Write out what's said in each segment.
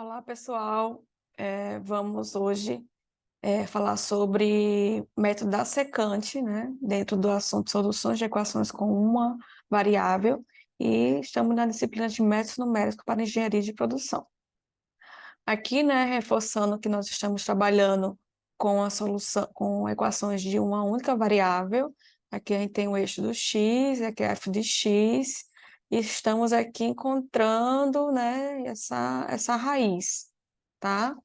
Olá, pessoal. Vamos hoje falar sobre método da secante, né? Dentro do assunto soluções de equações com uma variável, e estamos na disciplina de métodos numéricos para engenharia de produção. Aqui, né, reforçando que nós estamos trabalhando com a solução, com equações de uma única variável. Aqui a gente tem o eixo do x, aqui é f de x, e estamos aqui encontrando, né, essa raiz, tá?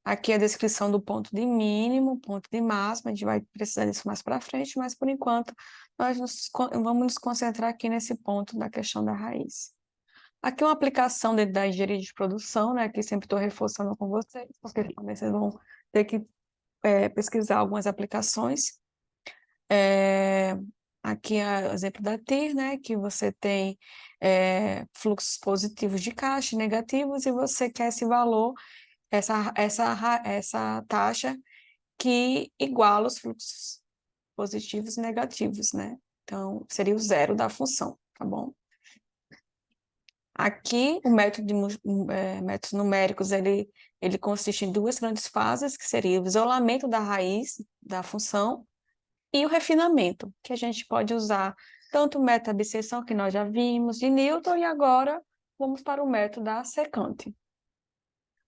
Aqui é a descrição do ponto de mínimo, ponto de máximo, a gente vai precisar disso mais para frente, mas por enquanto vamos nos concentrar aqui nesse ponto da questão da raiz. Aqui uma aplicação dentro da engenharia de produção, né, que sempre estou reforçando com vocês, porque também vocês vão ter que pesquisar algumas aplicações. Aqui é o exemplo da TIR, né, que você tem fluxos positivos de caixa e negativos, e você quer esse valor, essa taxa que iguala os fluxos positivos e negativos, né? Então, seria o zero da função, tá bom? Aqui, o método de métodos numéricos, ele consiste em duas grandes fases, que seria o isolamento da raiz da função e o refinamento, que a gente pode usar tanto o método da abscissão, que nós já vimos, de Newton, e agora vamos para o método da secante.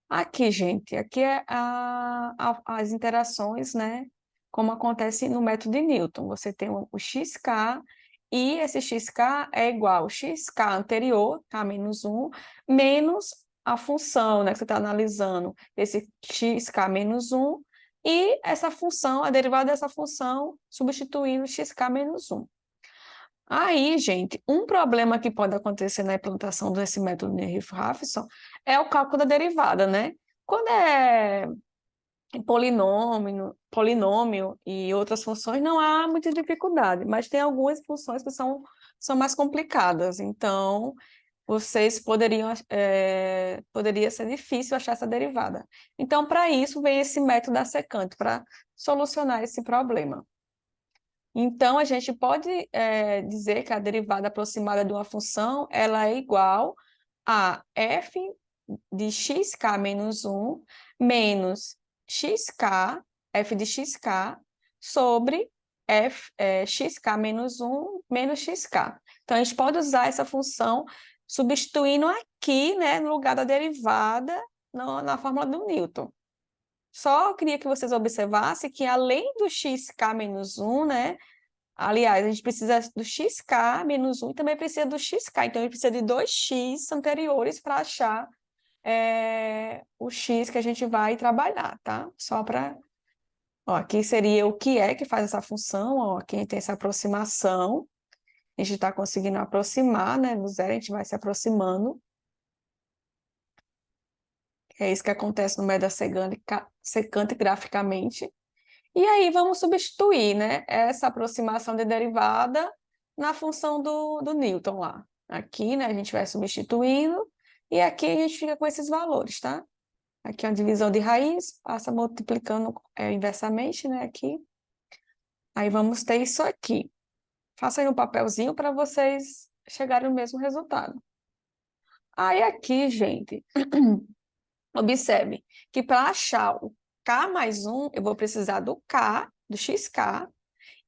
Aqui, gente, aqui é as interações, né? Como acontece no método de Newton. Você tem o xk, e esse xk é igual ao xk anterior, k menos 1, menos a função, né, que você está analisando, esse xk menos 1, e essa função, a derivada dessa função, substituindo xk menos 1. Aí, gente, um problema que pode acontecer na implantação desse método de Riff-Raffson é o cálculo da derivada, né? Quando é polinômio e outras funções, não há muita dificuldade, mas tem algumas funções que são mais complicadas. Então, poderia ser difícil achar essa derivada. Então, para isso, vem esse método da secante, para solucionar esse problema. Então, a gente pode dizer que a derivada aproximada de uma função ela é igual a f de xk menos 1 menos xk, f de xk, sobre xk menos 1 menos xk. Então, a gente pode usar essa função substituindo aqui, né, no lugar da derivada, na fórmula do Newton. Só queria que vocês observassem que, além do xk menos 1, né, aliás, a gente precisa do xk menos 1 e também precisa do xk. Então, a gente precisa de dois x anteriores para achar o x que a gente vai trabalhar, tá? Só para... Aqui seria o que é que faz essa função, ó, aqui tem essa aproximação. A gente está conseguindo aproximar, né? Do zero, a gente vai se aproximando. É isso que acontece no método secante graficamente. E aí vamos substituir, né, essa aproximação de derivada na função do Newton lá. Aqui, né, a gente vai substituindo, e aqui a gente fica com esses valores, tá? Aqui é uma divisão de raiz, passa multiplicando inversamente, né, aqui. Aí vamos ter isso aqui. Faça aí um papelzinho para vocês chegarem no mesmo resultado. Aí aqui, gente, observe que para achar o k mais 1, eu vou precisar do k, do xk,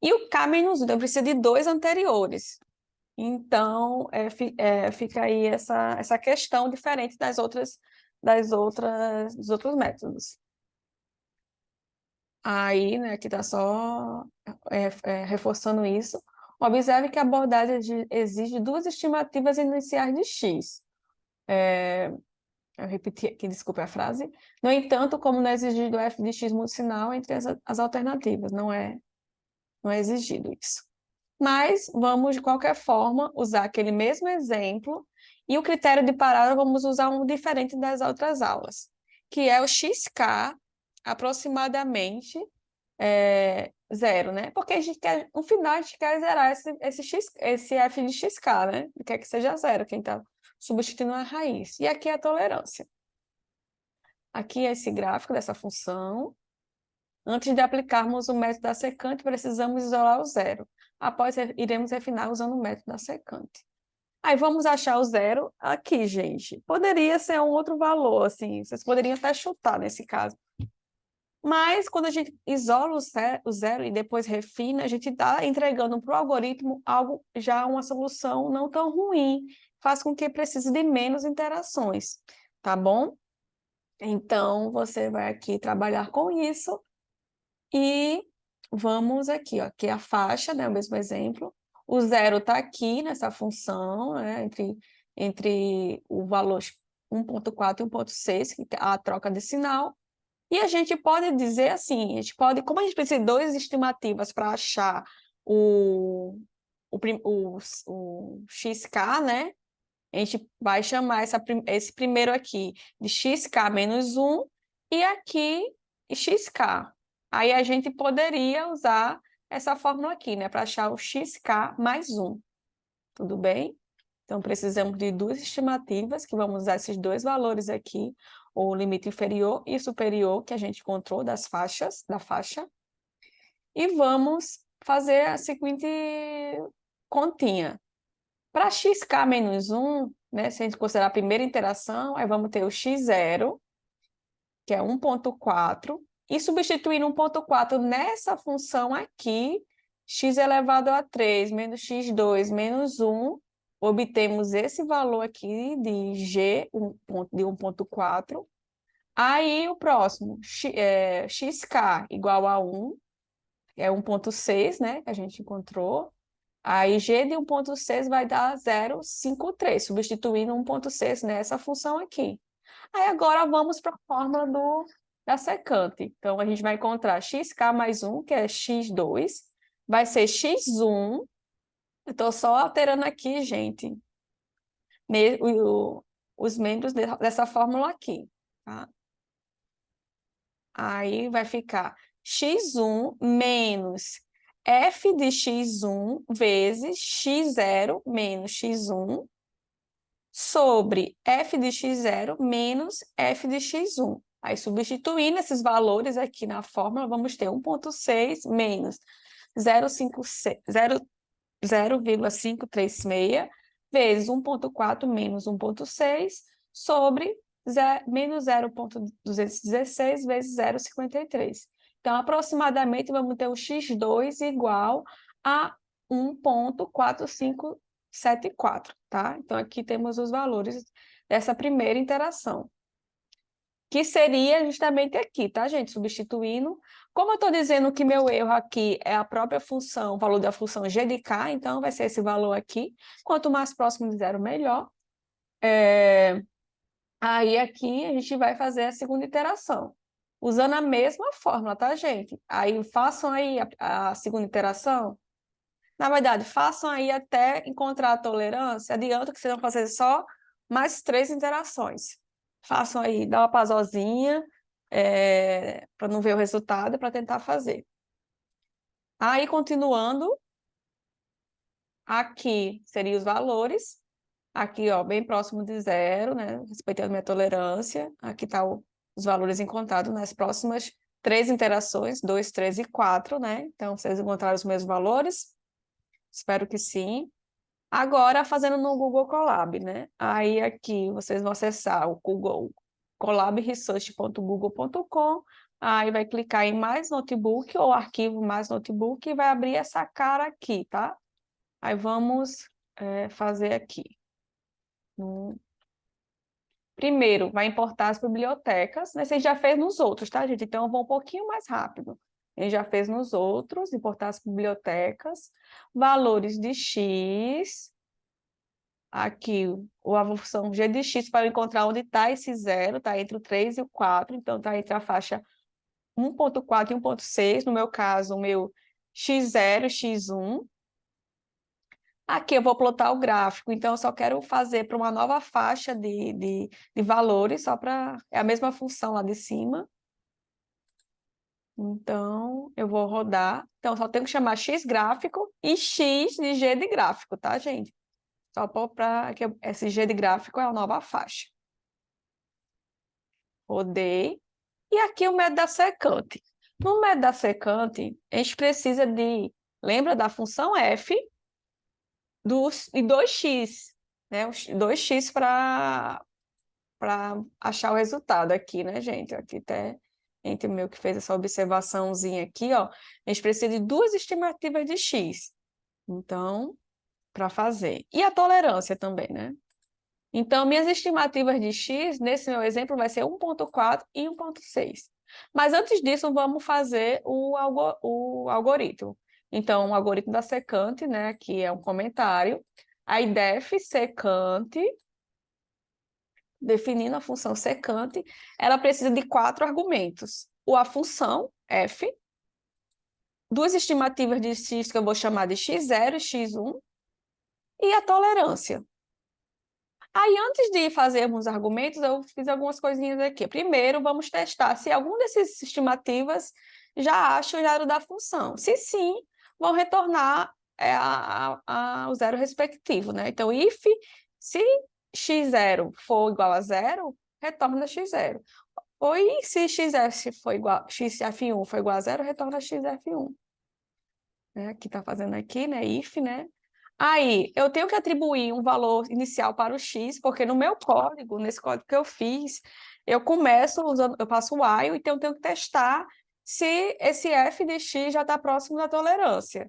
e o k menos 1, então eu preciso de dois anteriores. Então, fica aí essa questão diferente dos outros métodos. Aí, né, aqui está só reforçando isso. Observe que a abordagem exige duas estimativas iniciais de x. Eu repeti aqui, desculpe a frase. No entanto, como não é exigido f de x multissinal entre as alternativas, não é exigido isso. Mas vamos, de qualquer forma, usar aquele mesmo exemplo, e o critério de parada vamos usar um diferente das outras aulas, que é o xk aproximadamente zero, né? Porque a gente quer, no final, a gente quer zerar esse f de xk, né? Quer que seja zero, quem está substituindo a raiz. E aqui é a tolerância. Aqui é esse gráfico dessa função. Antes de aplicarmos o método da secante, precisamos isolar o zero. Após, iremos refinar usando o método da secante. Aí vamos achar o zero aqui, gente. Poderia ser um outro valor, assim, vocês poderiam até chutar nesse caso. Mas quando a gente isola o zero e depois refina, a gente está entregando para o algoritmo algo já uma solução não tão ruim, faz com que precise de menos interações, tá bom? Então, você vai aqui trabalhar com isso e vamos aqui, ó, aqui é a faixa, né, o mesmo exemplo. O zero está aqui nessa função, né, entre o valor 1.4 e 1.6, que é a troca de sinal. E a gente pode dizer assim, a gente pode, como a gente precisa de duas estimativas para achar o, o XK, né? A gente vai chamar esse primeiro aqui de XK menos 1 e aqui XK. Aí a gente poderia usar essa fórmula aqui, né? Para achar o XK mais 1. Tudo bem? Então, precisamos de duas estimativas, que vamos usar esses dois valores aqui, o limite inferior e superior, que a gente encontrou da faixa, e vamos fazer a seguinte continha. Para xk menos 1, né, se a gente considerar a primeira interação, aí vamos ter o x0, que é 1.4, e substituindo 1.4 nessa função aqui, x elevado a 3 menos x2 menos 1, obtemos esse valor aqui de g de 1.4. Aí o próximo, xk igual a 1, é 1.6, né, que a gente encontrou. Aí g de 1.6 vai dar 0,53, substituindo 1.6 nessa função aqui. Aí agora vamos para a fórmula da secante. Então, a gente vai encontrar xk mais 1, que é x2, vai ser x1. Eu estou só alterando aqui, gente, os membros dessa fórmula aqui. Tá? Aí vai ficar x1 menos f de x1 vezes x0 menos x1 sobre f de x0 menos f de x1. Aí, substituindo esses valores aqui na fórmula, vamos ter 1.6 menos 0,536 vezes 1.4 menos 1.6 sobre menos 0,216 vezes 0,53. Então, aproximadamente, vamos ter o x2 igual a 1.4574, tá? Então, aqui temos os valores dessa primeira interação, que seria justamente aqui, tá, gente? Substituindo. Como eu estou dizendo que meu erro aqui é a própria função, o valor da função g de k, então vai ser esse valor aqui. Quanto mais próximo de zero, melhor. Aí aqui a gente vai fazer a segunda iteração, usando a mesma fórmula, tá, gente? Aí façam aí a segunda iteração. Na verdade, façam aí até encontrar a tolerância. Adianta que vocês vão fazer só mais 3 interações. Façam aí, dá uma pausazinha, para não ver o resultado, para tentar fazer. Aí, continuando, aqui seriam os valores. Aqui, ó, bem próximo de zero, né? Respeitando a minha tolerância. Aqui tá os valores encontrados nas próximas 3 interações, 2, 3 e 4, né? Então, vocês encontraram os mesmos valores? Espero que sim. Agora, fazendo no Google Colab, né? Aí aqui vocês vão acessar o Google colabresearch.google.com, aí vai clicar em mais notebook ou arquivo mais notebook e vai abrir essa cara aqui, tá? Aí vamos fazer aqui. Primeiro, vai importar as bibliotecas, né? Você já fez nos outros, tá, gente? Então, eu vou um pouquinho mais rápido. Ele já fez nos outros, importar as bibliotecas, valores de x, aqui a função g de x para encontrar onde está esse zero, está entre o 3 e o 4, então está entre a faixa 1.4 e 1.6, no meu caso, o meu x0 e x1. Aqui eu vou plotar o gráfico, então eu só quero fazer para uma nova faixa de valores, só para... É a mesma função lá de cima. Então, eu vou rodar. Então, só tenho que chamar x gráfico e x de g de gráfico, tá, gente? Só para que esse G de gráfico é a nova faixa. Rodei. E aqui o método da secante. No método da secante, a gente precisa de... Lembra da função f de 2x. né? 2x para achar o resultado aqui, né, gente? Aqui até entre o meu que fez essa observaçãozinha aqui, ó, a gente precisa de 2 estimativas de x. Então, para fazer. E a tolerância também, né? Então, minhas estimativas de x, nesse meu exemplo, vai ser 1,4 e 1,6. Mas antes disso, vamos fazer o algoritmo. Então, o algoritmo da secante, né? Aqui é um comentário. Aí, def secante, definindo a função secante, ela precisa de 4 argumentos. A função, f, 2 estimativas de x que eu vou chamar de x0 e x1, e a tolerância. Aí, antes de fazermos os argumentos, eu fiz algumas coisinhas aqui. Primeiro, vamos testar se algum desses estimativas já acha o zero da função. Se sim, vão retornar o zero respectivo, né? Então, se x0 for igual a zero, retorna x0. Ou se xf for igual, xf1 for igual a zero, retorna xf1. Né? Que está fazendo aqui, né? If, né? Aí, eu tenho que atribuir um valor inicial para o x, porque no meu código, nesse código que eu fiz, eu começo usando, eu passo o while, então eu tenho que testar se esse f de x já está próximo da tolerância.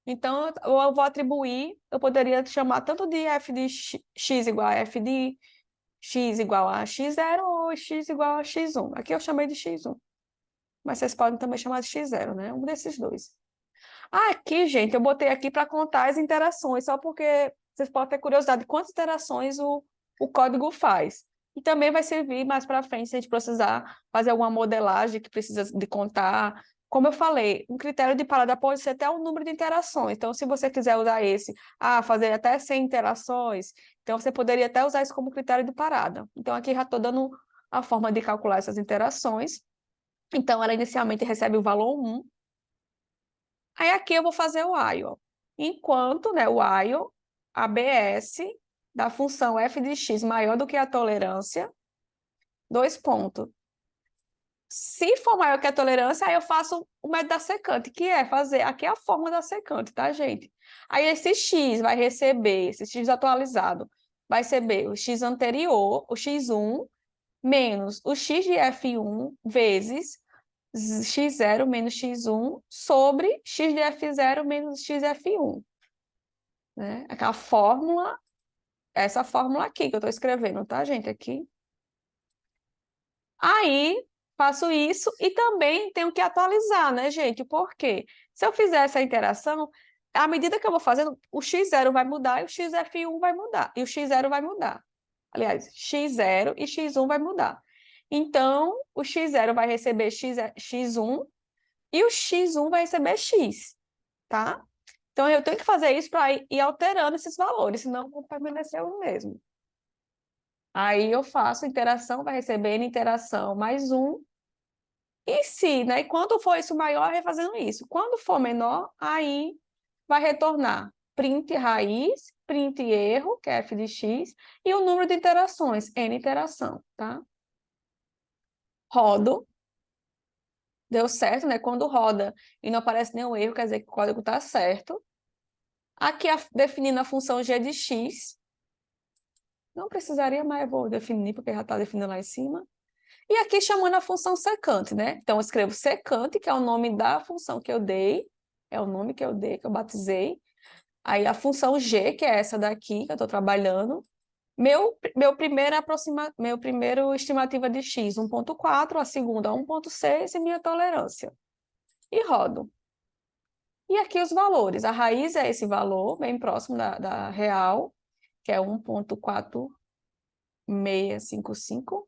Então, eu vou atribuir, eu poderia chamar tanto de f de x igual a f de x igual a x0 ou x igual a x1. Aqui eu chamei de x1, mas vocês podem também chamar de x0, né? Um desses dois. Aqui, gente, eu botei aqui para contar as interações, só porque vocês podem ter curiosidade de quantas interações o código faz. E também vai servir mais para frente se a gente precisar fazer alguma modelagem que precisa de contar. Como eu falei, um critério de parada pode ser até o número de interações. Então, se você quiser usar esse, fazer até 100 interações, então você poderia até usar isso como critério de parada. Então, aqui já estou dando a forma de calcular essas interações. Então, ela inicialmente recebe o valor 1. Aí aqui eu vou fazer o while. Enquanto, né, o while, ABS da função f de x maior do que a tolerância, 2 pontos. Se for maior que a tolerância, aí eu faço o método da secante, que é fazer, aqui é a fórmula da secante, tá, gente? Aí esse x vai receber, esse x atualizado, vai receber o x anterior, o x1, menos o x de f1 vezes x0 menos x1 sobre x de f0 menos x de f1. Né? Aquela fórmula, essa fórmula aqui que eu estou escrevendo, tá, gente? Aqui. Aí, faço isso e também tenho que atualizar, né, gente? Por quê? Se eu fizer essa interação, à medida que eu vou fazendo, o x0 vai mudar e o xf1 vai mudar. E o x0 vai mudar. Aliás, x0 e x1 vai mudar. Então, o x0 vai receber x1 e o x1 vai receber x, tá? Então, eu tenho que fazer isso para ir alterando esses valores, senão vão permanecer o mesmo. Aí eu faço interação, vai receber interação mais 1. E se, né? E quando for isso maior, vai fazendo isso. Quando for menor, aí vai retornar print raiz, print erro, que é f de x, e o número de interações, n interação, tá? Rodo. Deu certo, né? Quando roda e não aparece nenhum erro, quer dizer que o código está certo. Aqui, definindo a função g de x. Não precisaria, mas eu vou definir, porque já está definido lá em cima. E aqui, chamando a função secante, né? Então, eu escrevo secante, que é o nome da função que eu dei. É o nome que eu dei, que eu batizei. Aí, a função g, que é essa daqui, que eu estou trabalhando. Meu primeiro estimativa de x, 1,4. A segunda, 1,6. E minha tolerância. E rodo. E aqui os valores. A raiz é esse valor, bem próximo da real, que é 1,4655.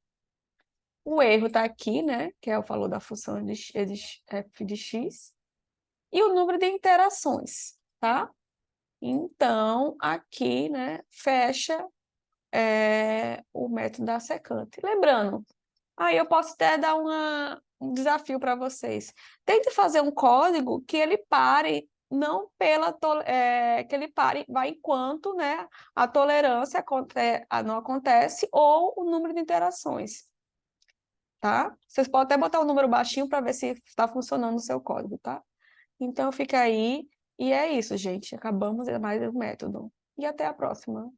O erro está aqui, né? Que é o valor da função de f de x. E o número de interações, tá? Então, aqui, né, fecha o método da secante. Lembrando, aí eu posso até dar um desafio para vocês. Tente fazer um código que ele pare, não que ele pare, vai enquanto, né, a tolerância não acontece ou o número de interações, tá? Vocês podem até botar um número baixinho para ver se está funcionando o seu código, tá? Então fica aí, e é isso, gente. Acabamos mais um método. E até a próxima.